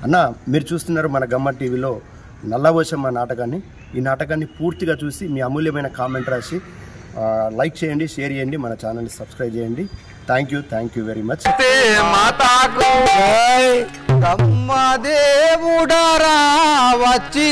అన్న మీరు చూస్తున్నారు మన గమ్మ టీవీలో నల్లవోషమ్మ నాటకాన్ని. ఈ నాటకాన్ని పూర్తిగా చూసి మీ అమూల్యమైన కామెంట్ రాసి లైక్ చేయండి, షేర్ చేయండి, మన ఛానల్ని సబ్స్క్రైబ్ చేయండి. Thank you very much. దేవుడరా వచ్చి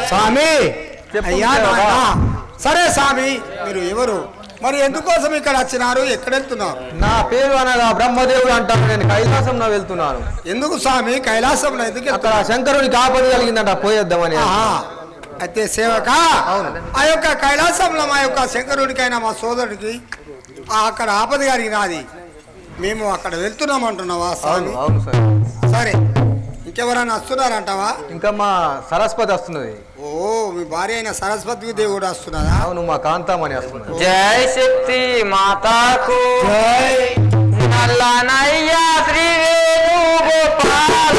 స్వామి అయ్యా సరే స్వామి మీరు ఎవరు మరి ఎందుకోసం ఇక్కడ వచ్చినారు ఎక్కడ వెళ్తున్నారు? నా పేరు అనగా బ్రహ్మదేవుడు అంటారు. నేను కైలాసంలో వెళ్తున్నాను. ఎందుకు స్వామి కైలాసంలో ఎందుకు? అక్కడ శంకరునికి ఆపద కలిగిందంట, పోయేద్దామని. అయితే సేవక ఆ యొక్క కైలాసంలో మా యొక్క శంకరుడికైనా మా సోదరుడికి అక్కడ ఆపద కలిగినది, మేము అక్కడ వెళ్తున్నాం అంటున్నావా స్వామి? అవును సార్. సరే ఇంకెవరైనా వస్తున్నారంటావా? ఇంకా మా సరస్వతి వస్తున్నది. ఓ మీ భార్య అయిన సరస్వతి దేవుడు వస్తున్నదా? అవును, మా కాంతామణి వస్తున్నది. జై శక్తి మాతాకు జై. నల్లనయ్య శ్రీ వేణుగోపాల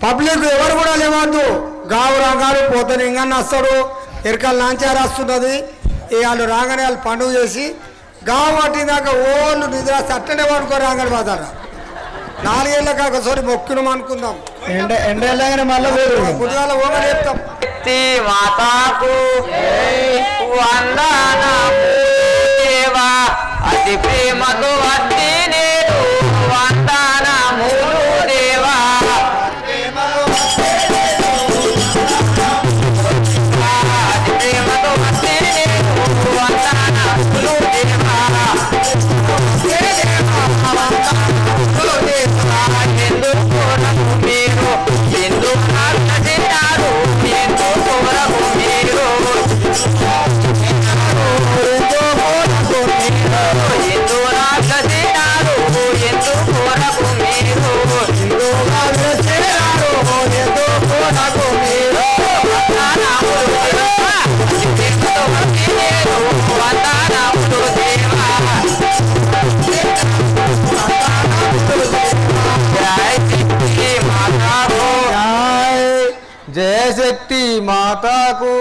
పబ్లిక్ ఎవరు కూడా లేవద్దు. గావు రాగాడు పోతాను ఇంకన్నా వస్తాడు, ఎరకలు నాంచారు వస్తున్నది. వాళ్ళు రాగానే వాళ్ళు పండుగ చేసి గావు పట్టిందాకా ఓళ్ళు నిద్ర అట్టనే పడుకో రాగాడు పోతారు. 4 ఏళ్ళకి ఒకసారి మొక్కును అనుకుందాం, ఎండేళ్ళగానే మళ్ళీ గుడిగాల ఓగని చెప్తాం. అతి ప్రేమతో అతి నేను వందనములు దేవా. అతి ప్రేమతో అతి నేను వందనములు దేవా. ఎందుకు మీరు ఎందుకు చేశారు, ఎందుకు మీరు జయశక్తి మాతాకు.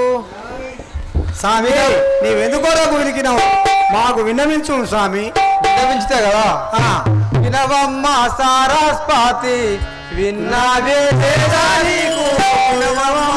స్వామి నీవెందుకోరకు వినికినావు? మాకు విన్నవించు స్వామి. విన్నవించితే కదా వినవమ్మ సారస్వతి విన్నావే లేదా నీకు వినవమ్మ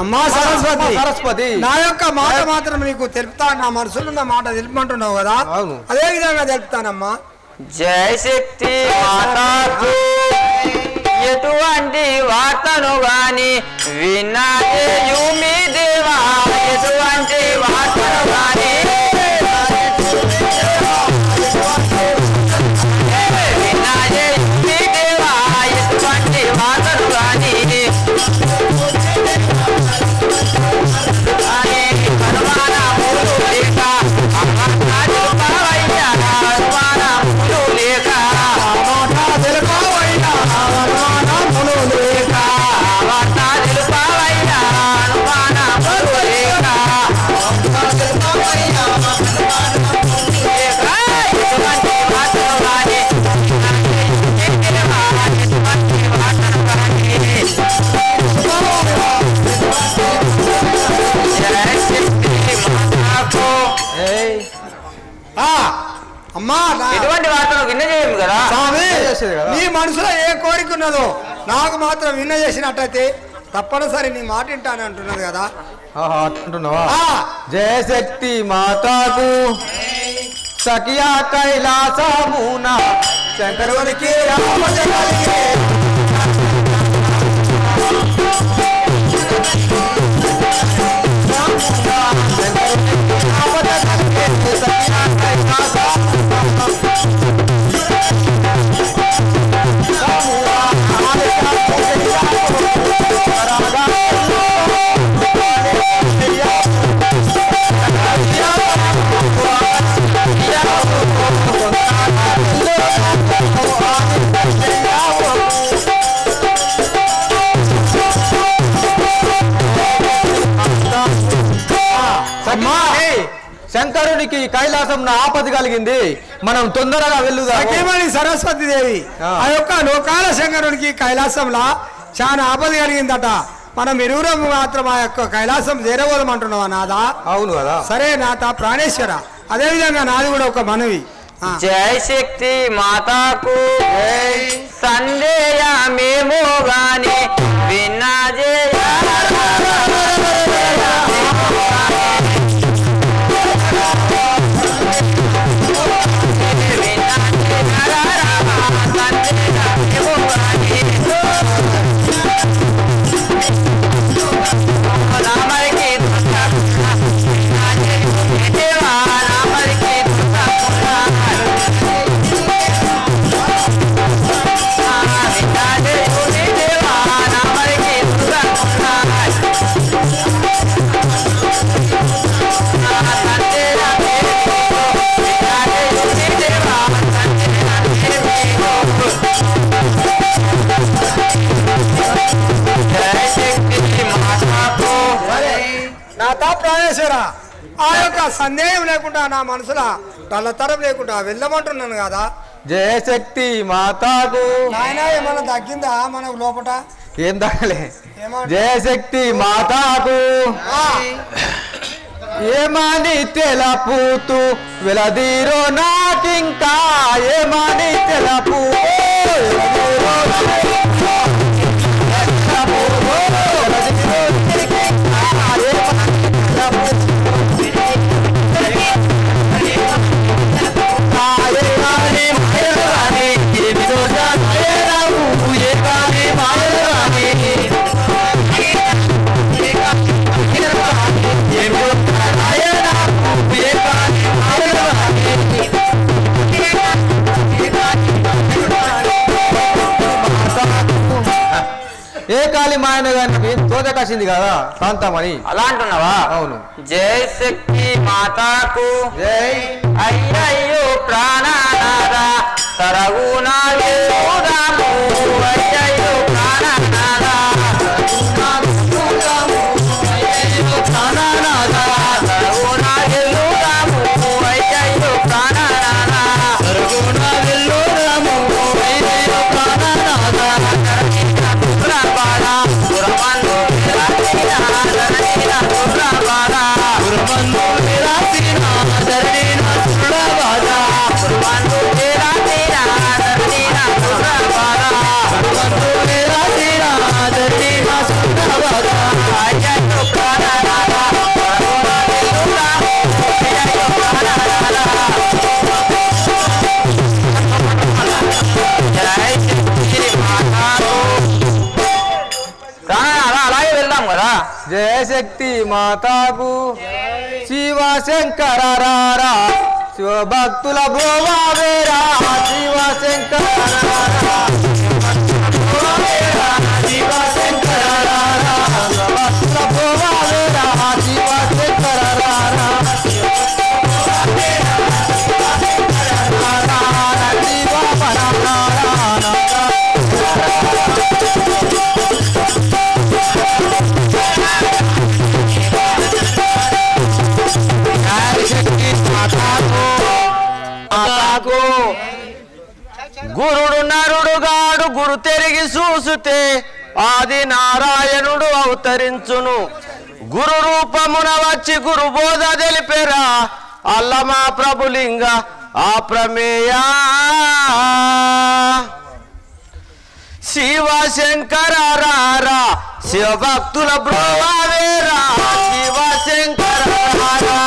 అమ్మా సరస్వతి సరస్వతి నా యొక్క మాట మాత్రం నీకు తెలుపుతా నా మనసులో ఉన్న మాట తెలుపమంటున్నావు కదా అవును అదే విధంగా తెలుపుతానమ్మా జయ శక్తి మాతాకు ఎటువంటి వార్తను గాని విన్నాయు మీ దేవా ఎటువంటి వార్తను గాని విన్నాయు మీ దేవా ఎటువంటి వార్తను గాని హనుమాన మూలు లేక అమ్మకాలు పావయ్యా హనుమాన మూలు లేక అమ్మకాలు పావయ్యా హనుమాన మూలు లేక అమ్మకాలు పావయ్యా హనుమాన మూలు లేక అమ్మకాలు పావయ్యా హనుమాన మూలు లేక ఎటువంటి వార్తలు గాని ఎటువంటి వార్తలు అమ్మా ఎటువంటి వార్తలు విన్నజేయము కదా స్వామి నీ మనసులో ఏ కోరిక ఉన్నదో నాకు మాత్రం విన్న చేసినట్టయితే తప్పనిసరి నీ మాట వింటాను అంటున్నది కదా అంటున్నావా జయ శక్తి మాతాకు సఖియా కైలాసమున శంకరునికి ఆపద కలిగే శంకరునికి కైలాసం ఆపద కలిగింది మనం తొందరగా వెళ్ళుదాం సరస్వతి దేవి ఆ యొక్క లోకాల శంకరునికి కైలాసంలా చాలా ఆపద కలిగిందట మనం ఇరువురం మాత్రం ఆ యొక్క కైలాసం చేరబోదాం అంటున్నావా నాదా అవును కదా సరే నాథ ప్రాణేశ్వర అదే విధంగా నాది కూడా ఒక మనవి జయ శక్తి మాతాకు సందేహమేమో గాని విన్నా జయ ప్రాణేశ్వర ఆ యొక్క సందేహం లేకుండా నా మనసులో తల్లతరం లేకుండా వెళ్ళమంటున్నాను కదా జయశక్తి మాతాకు నాయన ఏమన్నా తగ్గిందా మనకు లోపట ఏం తగ్గలే జయశక్తి మాతాకు ఏమని తెలపుతూ వెలదీరో నాకింకా ఏమని తెలపు ఏ కాళీ మాయన గారిని మీదకి వచ్చింది కదా ప్రాంతం అని అలా అంటున్నావా? అవును. జై శక్తి మాతాకు జై అయ్యయ్యో ప్రాణనాథ సరగుణ వెలుగుదాము అయ్యయ్యో ప్రాణనాథ అయ్యయ్యో ప్రాణనాథ సరగుణ వెలుగుదాము అయ్యయ్యో ప్రాణనాథ సరగుణ వెలుగుదాము అయ్యయ్యో ప్రాణనాథ పురబాల పురబంధు విరాసినా ధరణీన పురబాల పురబంధు విరాసినా ధరణీన పురబాల పురబంధు విరాసినా ధరణీన పురబాల పురబంధు విరాసినా ధరణీన పురబాల అయ్యయ్యో ప్రాణనాథ సరగుణ వెలుగుదాము అయ్యయ్యో ప్రాణనాథ జై శక్తి మాతాకు అలాగే వెళ్దాం కదా. జయశక్తి మాతాకు శివ శంకర రారా శివభక్తుల బ్రోవావేరా శివ శంకర రారా శివ శంకర రారా శివభక్తుల బ్రోవావేరా శివ శంకర రారా గురుడు నరుడుగాడు గురు తెరిగి చూసుతే ఆది నారాయణుడు అవతరించును గురు రూపమున వచ్చి గురు బోధ తెలిపెరా అల్లమా ప్రభులింగ ఆ ప్రమేయా శివ శంకర రారా శివభక్తుల బ్రోవావేరా శివ శంకర రారా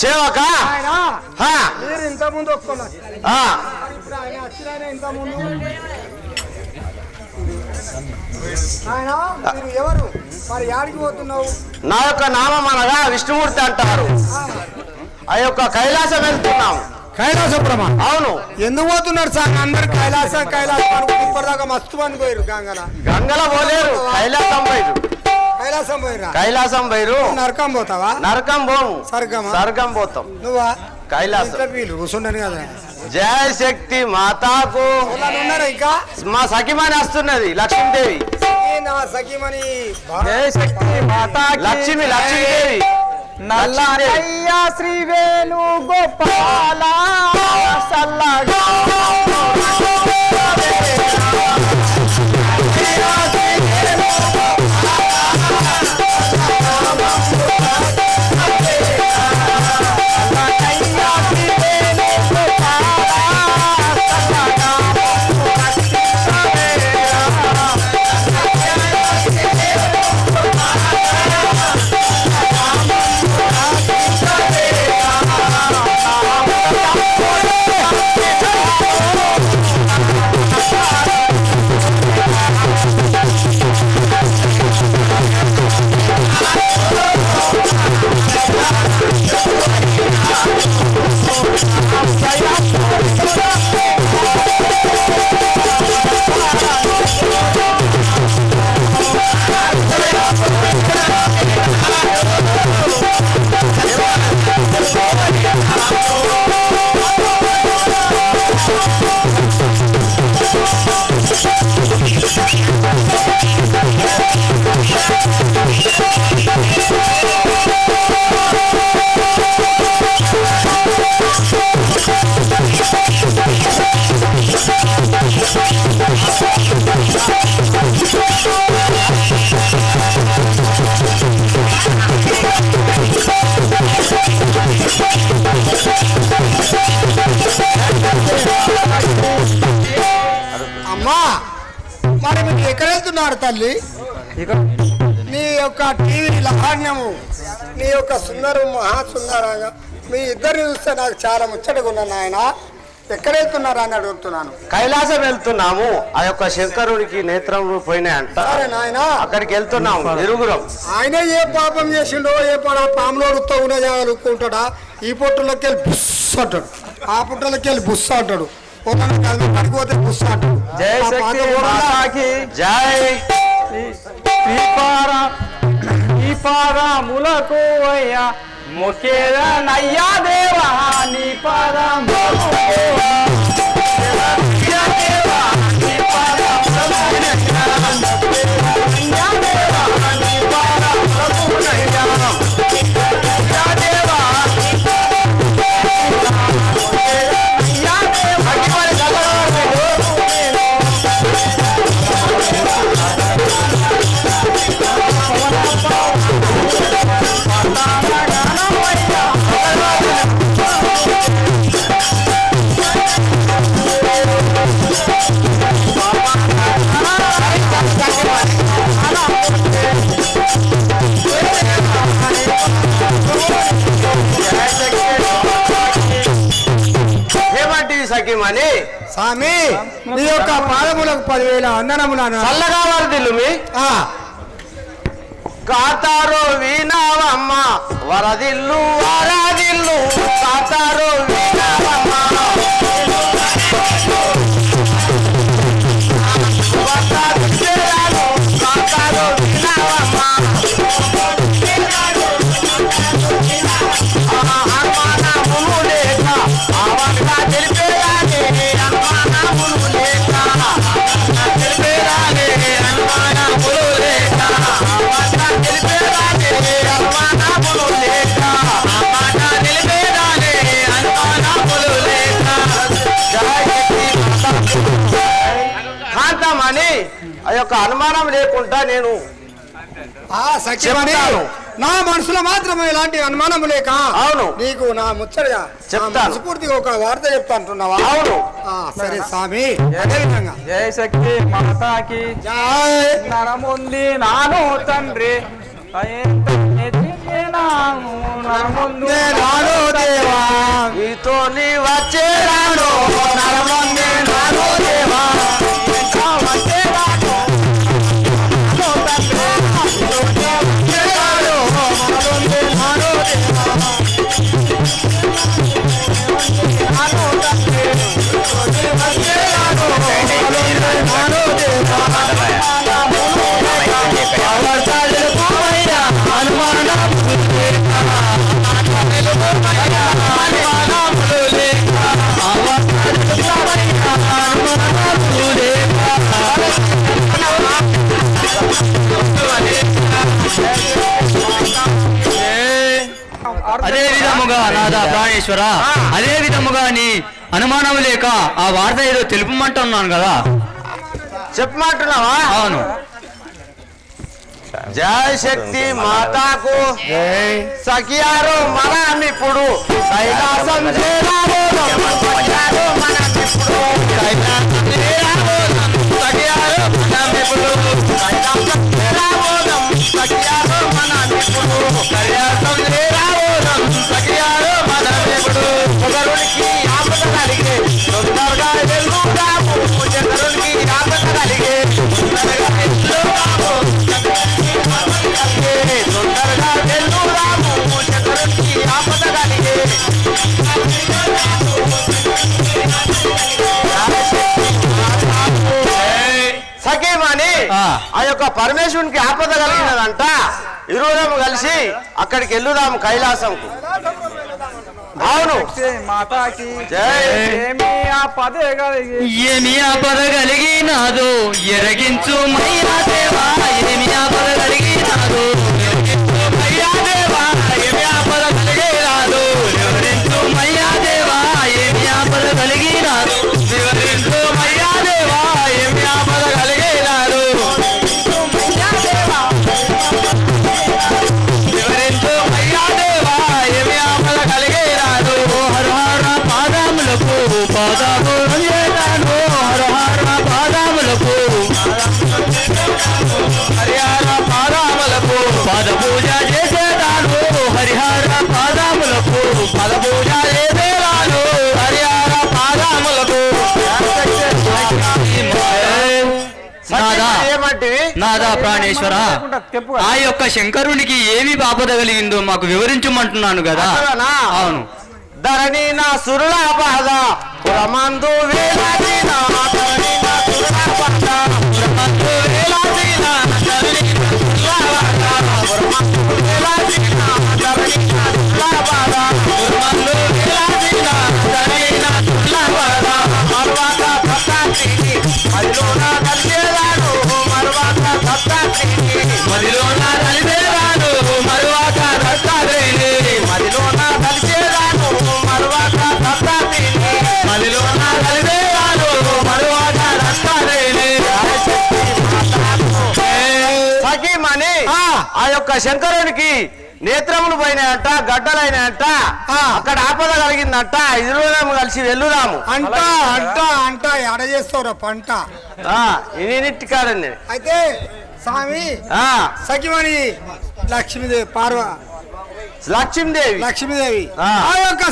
సేవక మీరు ఇంత ముందు ఒప్పుకున్నారు ఇప్పుడు ఆయన వచ్చిన ఇంత ముందు ఆయన మీరు ఎవరు మరి యాడికి పోతున్నావు? నా యొక్క నామం అనగా విష్ణుమూర్తి అంటారు. ఆ యొక్క కైలాసం వెళ్తున్నాం. కైలాసపురమా? అవును. ఎందుకు పోతున్నారు సార్? అందరు కైలాసం ఇప్పటిదాకా మస్తు మంది పోయారు. గంగల పోలేరు, కైలాసం పోయారు. కైలాసం పోయిరా? కైలాసం పోయారు. నరకం పోతావా? నరకం పోము, స్వర్గమా? స్వర్గం పోతాం. నువ్వా? కైలాసం. వీళ్ళు కూర్చుండను కదా. జయ శక్తి మాతాకు. ఉన్నారా ఇంకా? మా సఖిమని వస్తున్నది లక్ష్మీదేవి. నా సఖిమని జయ శక్తి మాతాకి లక్ష్మి లక్ష్మీదేవి. నల్లయ్య శ్రీ వేణు గోపాల సల్లగా ఎక్కడున్నారు తల్లి? నీ యొక్క టీవీ లావణ్యము, నీ యొక్క సుందరం మహాసుందరంగా మీ ఇద్దరిని చూస్తే నాకు చాలా ముచ్చటగా ఉన్నాను నాయన. ఎక్కడ వెళ్తున్నారా అని అడుగుతున్నాను. కైలాసం వెళ్తున్నాము. ఆ యొక్క శంకరుడికి నేత్రములు పోయినాయంట. సరే నాయన, అక్కడికి వెళ్తున్నాము ఇరుగురం. ఆయన ఏ పాపం చేసిండో, ఏ పాములో రుక్కుంటాడా? ఈ పొట్టులోకి వెళ్ళి బుస్ అంటాడు, ఆ పుట్టలోకి వెళ్ళి బుస్ అంటాడు, పడిపోతే బుస్ అంటాడు. జై శక్తి మాతాకి జై. ఈ పాదములకు అయ్యా మొక్కేద నయ్యా దేవా నీ పాదములకు సఖిమని స్వామి, మీ యొక్క పాదములకు 10,000 వందనములను. చల్లగా వరదిల్లు మీ కాతారో వీణావమ్మ వరదిల్లు వరదిల్లు కాతారో వీణావమ్మ కాతారో వీణావమ్మ అనుమానములు లేక ఆవంగా తెలిపేదానే అనుమానములు లేక తెలిపేదానే అనుమానములు లేక ఆవంగా తెలిపేదానే అనుమానములు లేక ఆవంగా తెలిపేదానే అనుమానములు లేక కాంతమని ఆ యొక్క అనుమానం లేకుండా నేను చెప్తాను. నా మనసులో మాత్రం ఇలాంటి అనుమానం లేక అవును నీకు నా ముచ్చటగా చెప్తాను. పూర్తిగా ఒక వార్త చెప్తా అంటున్నావా? అవును. సరే స్వామి, అదే విధంగా జై శక్తి మాతాకి నరముంది నాను తండ్రి నాను దేవా నీతో నీ వచ్చేరాను నరముంది నాను దేవా వచ్చేరాను అదే విధముగా నాదా ప్రాణేశ్వర, అదే విధముగా నీ అనుమానం లేక ఆ వార్త ఏదో తెలుపమంటున్నాను కదా. చెప్పమంటున్నావా? అవును. జై శక్తి మాతాకు సఖియారు మనమిప్పుడు కైలాసం చేరాబోదాం. సఖియారు మనమిప్పుడు కైలాసం చేరాబోదాం. సఖియారు మనమిప్పుడు కైలాసం చేరాబోదాం. సఖియారు మనమిప్పుడు కైలాసం చేరాబోదాం. సఖియారు మనమిప్పుడు ఒకరునికి ఆపద కలిగే తొందరగా వెళ్దాము. ఒకరునికి ఆపద కలిగే తొందరగా వెళ్దాము. తొందరగా వెళ్దాము. ఒకరునికి ఆపద కలిగే సఖీమని ఆ యొక్క పరమేశ్వరునికి ఆపద కలిగినదంట. ఇరువురము కలిసి అక్కడికి వెళ్దాము కైలాసంకు. అవును. మాతాకి ఏమి ఆపద కలిగినాదో ఎరగించు మయ్యా దేవా. ఏమి ఆపద కలిగినాదో ఎరగించు మయ్యా దేవా. ఏమి ఆపద కలిగినాదో వివరించు మయ్యా దేవా. ఏమి ఆపద కలిగినాదో వివరించు మయ్యా దేవా. ఏమి ఆపద కలిగినాదో వివరించు మయ్యా దేవా. ఏమి ఆపద కలిగినాదో హర హర పాదములకు పాదములు చేరాను. హర హర పాదములకు నాదా ప్రాణేశ్వర, ఆ యొక్క శంకరునికి ఏమి ఆపద కలిగిందో మాకు వివరించమంటున్నాను కదా. అవును. ధరణి నా సురుల బాధ పురమందు వేలాది నా ధరణి నా సురుల బాధ పురమందు వేలాది నా ధరణి నా సురుల బాధ పురమందు వేలాది నా ధరణి నా సురుల బాధ పురమందు వేలాది నా ధరణి నా సురుల బాధ మరువాక దత్తాత్రేయుని మదిలోన కలిసేదాను మరువాక దత్తాత్రేయుని మదిలోన కలిసేదాను మరువాక దత్తాత్రేయుని మదిలోన కలిసేదాను మరువాక దత్తాత్రేయుని మదిలోన కలిసేదాను మరువాక దత్తాత్రేయుని సఖీమణి ఆ యొక్క శంకరునికి నేత్రములు పోయినాయంట, గడ్డలైనాయంట, అక్కడ ఆపద కలిగిందంట, ఇరువురం కలిసి వెళ్ళుదాము అంట అంట అంట ఎడ చేస్తావురా పంట. ఇన్నింటి కాదండి. అయితే స్వామి సఖిమణి లక్ష్మీదేవి లక్ష్మీదేవి ఆ యొక్క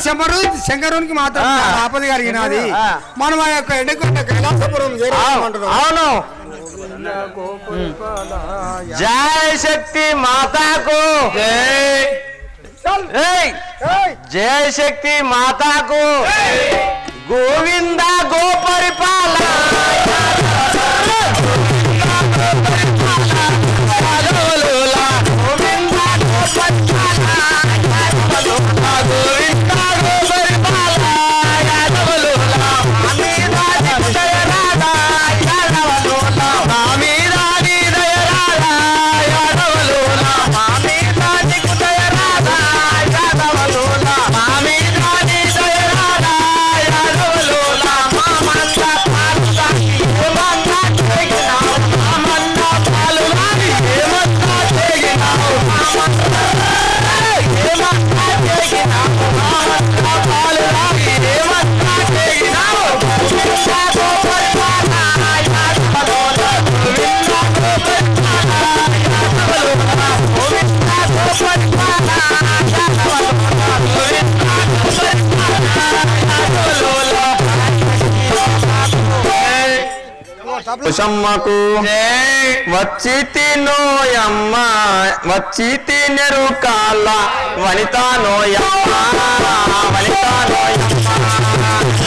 శంకరునికి మాత్రం ఆపద కలిగినది. మనం ఆ యొక్క ఎండకొండ కైలాసపురం చేరుకుంటున్నాం. అవును. జయ శక్తి మాతాకు జయ శక్తి మాతాకు గోవింద గోపరిపాల కుశమ్మకు వచ్చి తినోయమ్మ వచ్చి తినరు కాళ్ళ వనిత నోయమ్మ వనిత నోయమ్మ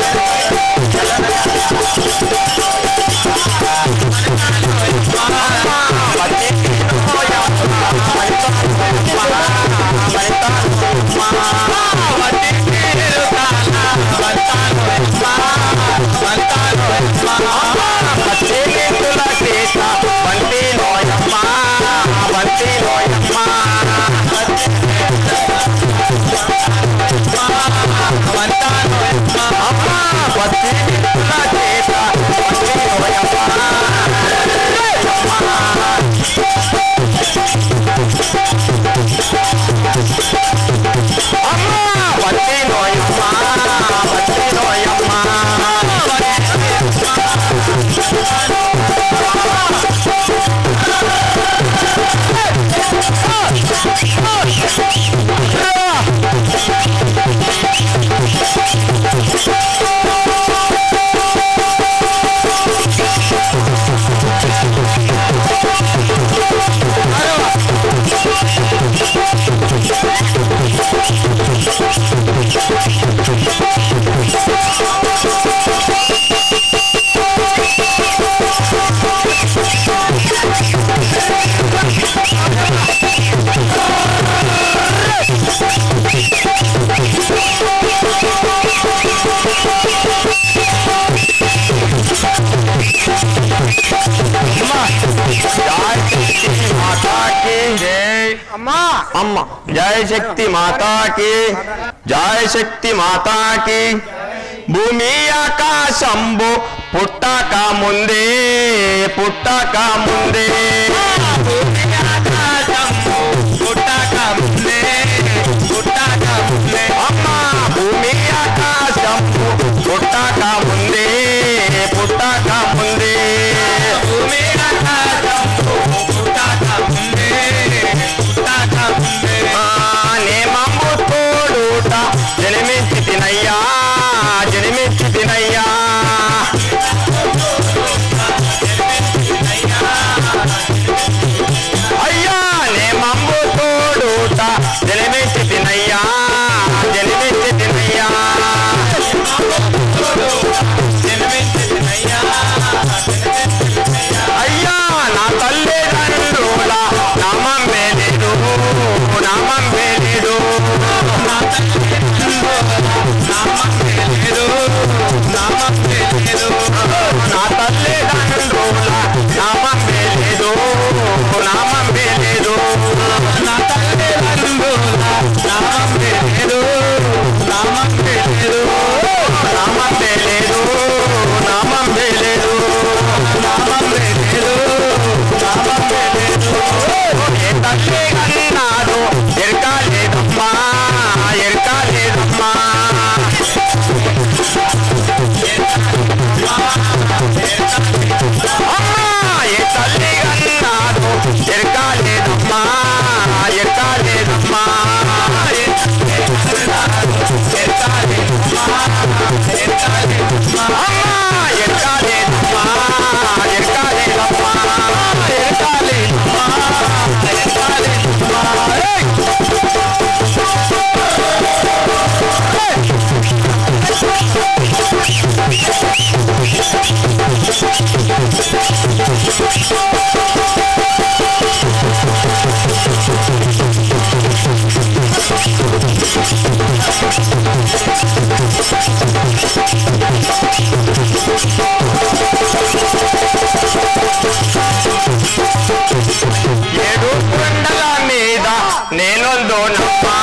అమ్మ జయ శక్తి మాతాకి జయ శక్తి మాతాకి భూమి ఆకాశంబు పుట్టక ముందే పుట్టక ముందే భూమి ఆకాశంబు పుట్టక ముందే పుట్టక ముందే అమ్మ భూమి ఆకాశంబు పుట్టక ముందే పుట్టక ముందే భూమి ఆకాశంబు పుట్టక ముందే పుట్టక ముందే నేమమ్ము తోడుట జన్మించి తినయ్యా జన్మించి తినయ్యా జలిమించి తినయ్యా జలిమించి తినయ్యా అయ్యా నా తల్లిదండ్రుల నామం లేదు నామం లేదు నా తల్లిదండ్రుల నామం లేదు నామం లేదు నా తల్లిదండ్రుల నామం లేదు నామం లేదు నా తల్లిదండ్రుల నామం లేదు నామం లేదు నామం లేదు నామం లేదు నామం లేదు నామం లేదు ఏ తల్లి కన్నాడు ఎరకాలేదమ్మా ఎరకాలేదమ్మా అమ్మా ఏ తల్లి కన్నాడు ఎరకాలేదమ్మా ఎరకాలేదమ్మా ఏడు కొండల మీద నేనొందోనమ్మా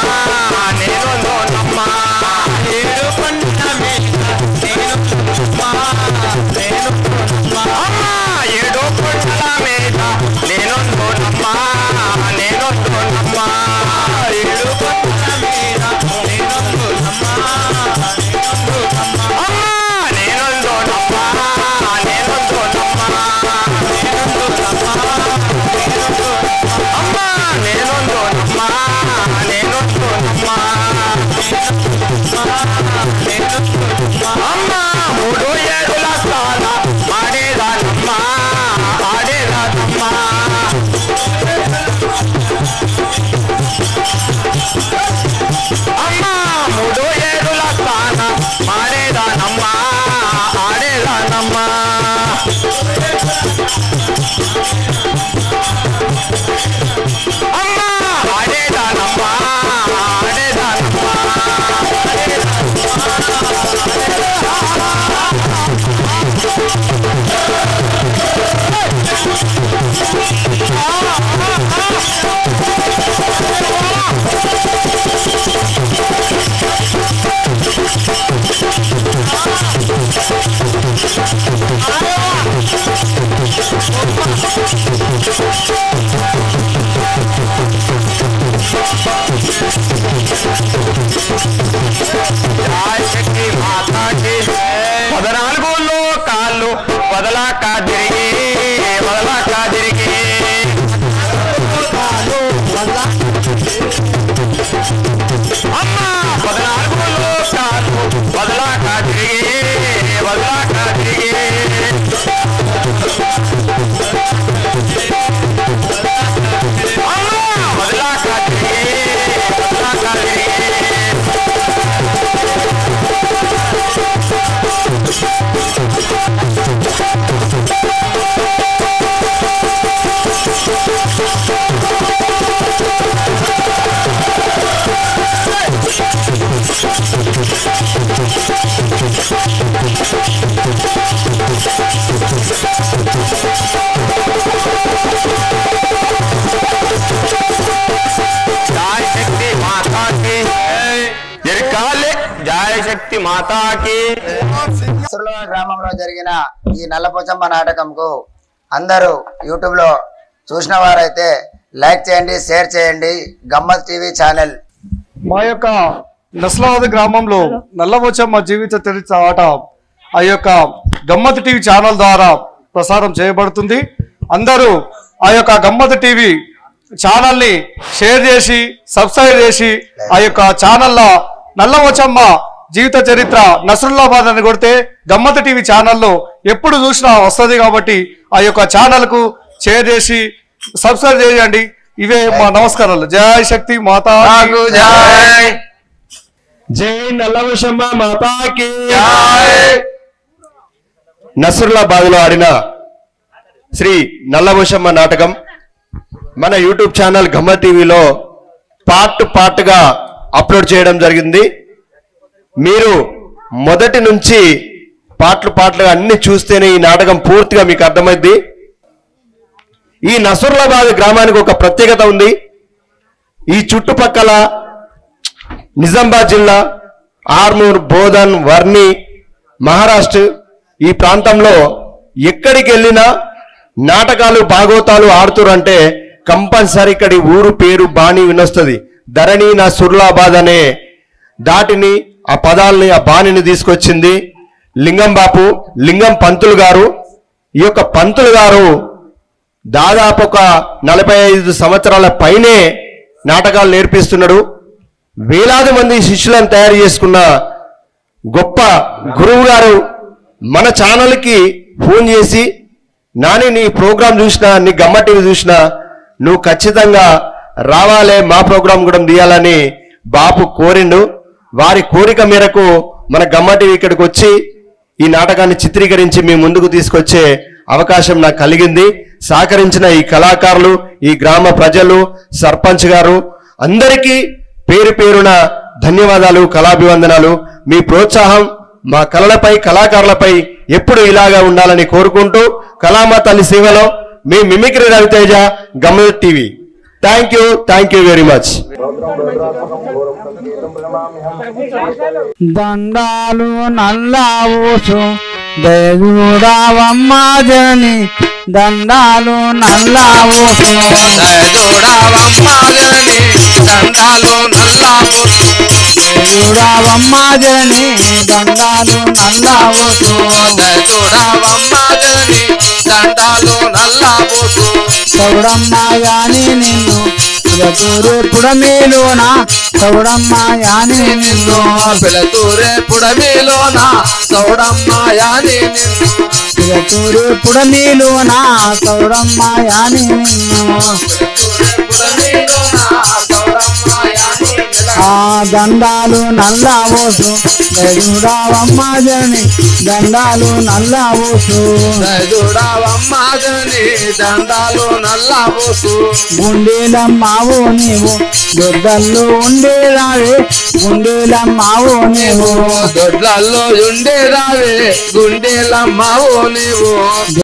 నేనొందోనమ్మా ఏడు కొండల మీద నేనొందోనమ్మా నేనొందోనమ్మా అమ్మా ఏడు కొండల మీద నేనొందోనమ్మా నేనొందోనమ్మా ఏడు కొండల మీద నేనొందోనమ్మా నేనొందోనమ్మా అమ్మా నేనొందోనమ్మా నేనొందోనమ్మా అమ్మా నేనొందోనమ్మా నేనొందోనమ్మా అమ్మా మూడు ఏడుల స్థాన ఆడేదానమ్మా ఆడేదానమ్మా అమ్మా మూడు ఏడుల స్థాన ఆడేదానమ్మా ఆడేదానమ్మా అమ్మా ఆడేదానమ్మా ఆడేదానమ్మా శక్తి మాతాకి 14 లోకాలు వదలాక తిరిగి వదలాక తిరిగి అమ్మా 14 లోకాలు వదలాక తిరిగి వదలాక తిరిగి అమ్మా వదలాక తిరిగి వదలాక తిరిగి శక్తి మాతాకి గ్రామంలో జరిగిన ఈ నల్లపోచమ్మ నాటకంకు అందరూ యూట్యూబ్ లో చూసిన వారైతే లైక్ చేయండి, షేర్ చేయండి. గమ్మత్ టీవీ ఛానల్. మా యొక్క నస్లాబాద్ గ్రామంలో నల్లపోచమ్మ జీవిత చరిత్ర ఆట ఆ యొక్క గమ్మత్ టీవీ ఛానల్ ద్వారా ప్రసారం చేయబడుతుంది. అందరూ ఆ యొక్క గమ్మత్ టీవీ ఛానల్ని షేర్ చేసి సబ్స్క్రైబ్ చేసి ఆ యొక్క ఛానల్లో నల్లపోచమ్మ జీవిత చరిత్ర నస్రుల్లాబాద్ అని కొడితే గమ్మత్ టీవీ ఛానల్లో ఎప్పుడు చూసినా వస్తుంది. కాబట్టి ఆ యొక్క ఛానల్కు షేర్ చేసి సబ్స్క్రైబ్ చేయండి. ఇవే మా నమస్కారాలు. జై శక్తి మాతా జై. జై నల్లవశమ్మ మాతాకి. నసరులాబాద్ లో ఆడిన శ్రీ నల్లవశమ్మ నాటకం మన యూట్యూబ్ ఛానల్ గమ్మత్ టీవీలో పార్ట్గా అప్లోడ్ చేయడం జరిగింది. మీరు మొదటి నుంచి పార్ట్లుగా అన్ని చూస్తేనే ఈ నాటకం పూర్తిగా మీకు అర్థమైంది. ఈ నసరులాబాద్ గ్రామానికి ఒక ప్రత్యేకత ఉంది. ఈ చుట్టుపక్కల నిజామాబాద్ జిల్లా, ఆర్మూర్, బోధన్, వర్ని, మహారాష్ట్ర ఈ ప్రాంతంలో ఎక్కడికి వెళ్ళినా నాటకాలు భాగవతాలు ఆడుతురంటే కంపల్సరీ ఇక్కడి ఊరు పేరు బాణి వినొస్తుంది. ధరణి నసరులాబాద్ అనే దాటిని ఆ పదాలని ఆ బాణిని తీసుకొచ్చింది లింగం పంతులు గారు. ఈ యొక్క పంతులు గారు దాదాపు ఒక 45 సంవత్సరాల పైనే నాటకాలు నేర్పిస్తున్నాడు. వేలాది మంది శిష్యులను తయారు చేసుకున్న గొప్ప గురువు గారు మన ఛానల్కి ఫోన్ చేసి, నాని నీ ప్రోగ్రాం చూసినా, నీ గమ్మత్ టీవీ చూసినా, నువ్వు ఖచ్చితంగా రావాలే, మా ప్రోగ్రాం కూడా తీయాలని బాపు కోరిండు. వారి కోరిక మేరకు మన గమ్మత్ టీవీ ఇక్కడికి వచ్చి ఈ నాటకాన్ని చిత్రీకరించి మీ ముందుకు తీసుకొచ్చే అవకాశం నాకు కలిగింది. సహకరించిన ఈ కళాకారులు, ఈ గ్రామ ప్రజలు, సర్పంచ్ గారు అందరికీ పేరు పేరున ధన్యవాదాలు, కళాభివందనాలు. మీ ప్రోత్సాహం మా కళలపై, కళాకారులపై ఎప్పుడు ఇలాగా ఉండాలని కోరుకుంటూ, కళామా తల్లి సేవలో మీ మిమిక్రీ రవితేజ, గమ్మత్ TV. Thank you very much. దండాలు నల్లావోసు దయచూడవమ్మ జనని, దండాలు నల్లావోసు దయచూడవమ్మ జనని, దండాలు నల్లావోసు దయచూడవమ్మ జనని, దండాలు నల్లావోసు దయచూడవమ్మ జనని, దండాలు నల్లావోసు చౌడమ్మ యాని నిన్ను పిలతూరే పుడమీలోన, చౌడమ్మ యాని నిన్ను పిలతూరే పుడమీలోన, చౌడమ్మ యాని నిన్ను పిలతూరే పుడమీలోన, చౌడమ్మ యాని నిన్ను ఆ దండాలు నల్లావోసు దయచూడవమ్మ జనని, దండాలు నల్లావోసు దయచూడవమ్మ జనని, దండాలు నల్లావోసు గుండెలమ్మావో నీవు దొడ్డల్లో ఉండేరావే, గుండెలమ్మావో నీవు దొడ్లల్లో ఉండేరావే, గుండెలమ్మావో నీవు